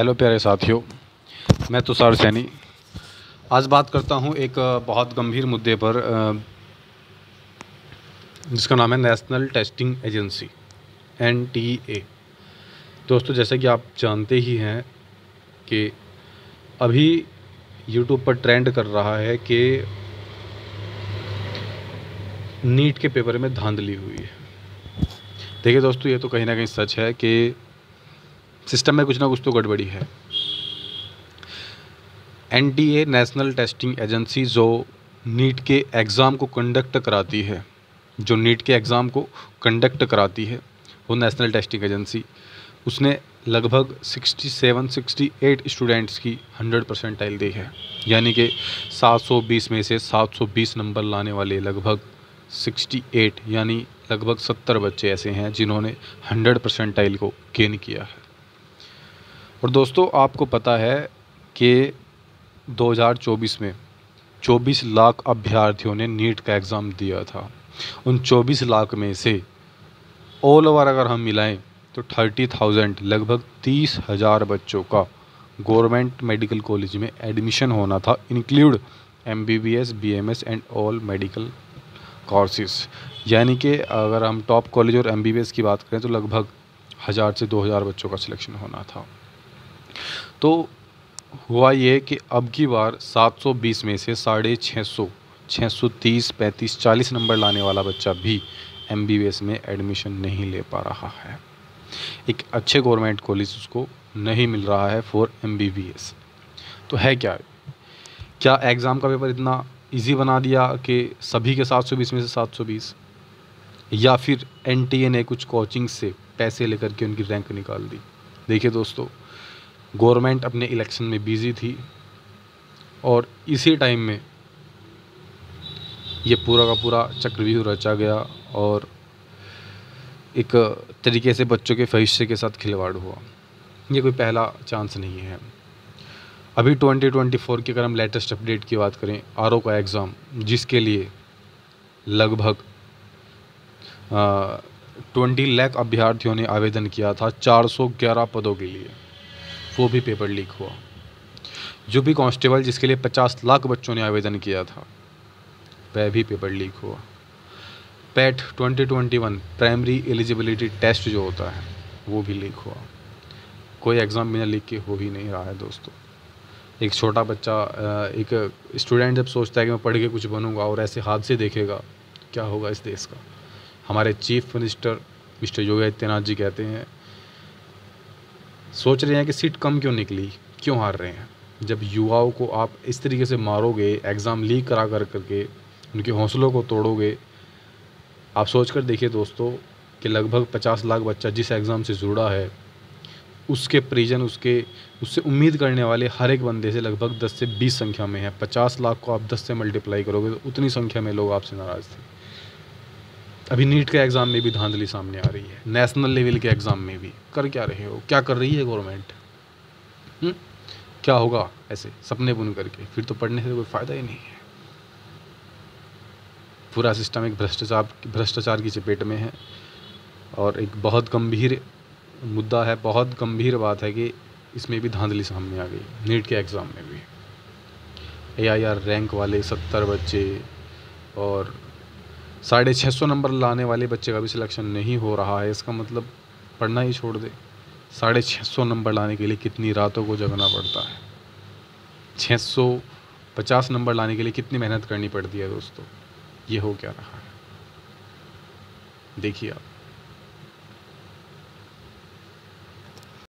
Hello प्यारे साथियों, मैं तुषार सैनी। आज बात करता हूं एक बहुत गंभीर मुद्दे पर जिसका नाम है नेशनल टेस्टिंग एजेंसी NTA। दोस्तों, जैसे कि आप जानते ही हैं कि अभी यूट्यूब पर ट्रेंड कर रहा है कि नीट के पेपर में धांधली हुई है। देखिए दोस्तों, ये तो कहीं ना कहीं सच है कि सिस्टम में कुछ ना कुछ तो गड़बड़ी है। NTA नेशनल टेस्टिंग एजेंसी जो नीट के एग्ज़ाम को कंडक्ट कराती है, वो नेशनल टेस्टिंग एजेंसी, उसने लगभग 67-68 स्टूडेंट्स की 100 परसेंटाइल दी है। यानी कि 720 में से 720 नंबर लाने वाले लगभग 68 यानी लगभग 70 बच्चे ऐसे हैं जिन्होंने 100 परसेंटाइल को गेन किया है। और दोस्तों, आपको पता है कि 2024 में 24 लाख अभ्यर्थियों ने नीट का एग्ज़ाम दिया था। उन 24 लाख में से ऑल ओवर अगर हम मिलाएं तो 30,000 लगभग 30,000 बच्चों का गवर्नमेंट मेडिकल कॉलेज में एडमिशन होना था, include MBBS, BMS and all medical courses. यानी कि अगर हम टॉप कॉलेज और MBBS की बात करें तो लगभग 1000 से 2000 बच्चों का सिलेक्शन होना था। तो हुआ ये कि अब की बार 720 में से 650, 630, 35, 40 नंबर लाने वाला बच्चा भी MBBS में एडमिशन नहीं ले पा रहा है। एक अच्छे गवर्नमेंट कॉलेज उसको नहीं मिल रहा है फॉर MBBS। तो है क्या एग्ज़ाम का पेपर इतना इजी बना दिया कि सभी के 720 में से 720, या फिर NTA ने कुछ कोचिंग से पैसे लेकर के उनकी रैंक निकाल दी? देखिए दोस्तों, गवर्नमेंट अपने इलेक्शन में बिज़ी थी और इसी टाइम में ये पूरा का पूरा चक्रव्यूह रचा गया और एक तरीके से बच्चों के भविष्य के साथ खिलवाड़ हुआ। ये कोई पहला चांस नहीं है। अभी 2024 की अगर हम लेटेस्ट अपडेट की बात करें, RO का एग्ज़ाम जिसके लिए लगभग 20 लाख अभ्यर्थियों ने आवेदन किया था 411 पदों के लिए, वो भी पेपर लीक हुआ। जो भी कांस्टेबल जिसके लिए 50 लाख बच्चों ने आवेदन किया था, वह भी पेपर लीक हुआ। PET 2021 प्राइमरी एलिजिबिलिटी टेस्ट जो होता है वो भी लीक हुआ। कोई एग्ज़ाम बिना लीक के हो ही नहीं रहा है दोस्तों। एक छोटा बच्चा, एक स्टूडेंट जब सोचता है कि मैं पढ़ के कुछ बनूंगा और ऐसे हादसे देखेगा, क्या होगा इस देश का? हमारे chief minister mister Yogi Adityanath ji कहते हैं, सोच रहे हैं कि सीट कम क्यों निकली, क्यों हार रहे हैं। जब युवाओं को आप इस तरीके से मारोगे, एग्ज़ाम लीक करा करके उनके हौसलों को तोड़ोगे, आप सोच कर देखिए दोस्तों कि लगभग 50 लाख बच्चा जिस एग्ज़ाम से जुड़ा है, उसके परिजन उससे उम्मीद करने वाले हर एक बंदे से लगभग 10 से 20 संख्या में है। 50 लाख को आप 10 से मल्टीप्लाई करोगे तो उतनी संख्या में लोग आपसे नाराज़ थे। अभी नीट के एग्ज़ाम में भी धांधली सामने आ रही है, नेशनल लेवल के एग्ज़ाम में भी। कर क्या रहे हो, क्या कर रही है गवर्नमेंट? क्या होगा ऐसे सपने बुन करके? फिर तो पढ़ने से कोई फ़ायदा ही नहीं है। पूरा सिस्टम एक भ्रष्टाचार की चपेट में है और एक बहुत गंभीर मुद्दा है, बहुत गंभीर बात है कि इसमें भी धांधली सामने आ गई। नीट के एग्ज़ाम में भी AIR रैंक वाले 70 बच्चे और 650 नंबर लाने वाले बच्चे का भी सिलेक्शन नहीं हो रहा है। इसका मतलब पढ़ना ही छोड़ दे। 650 नंबर लाने के लिए कितनी रातों को जगना पड़ता है। 650 नंबर लाने के लिए कितनी मेहनत करनी पड़ती है दोस्तों। ये हो क्या रहा है, देखिए आप।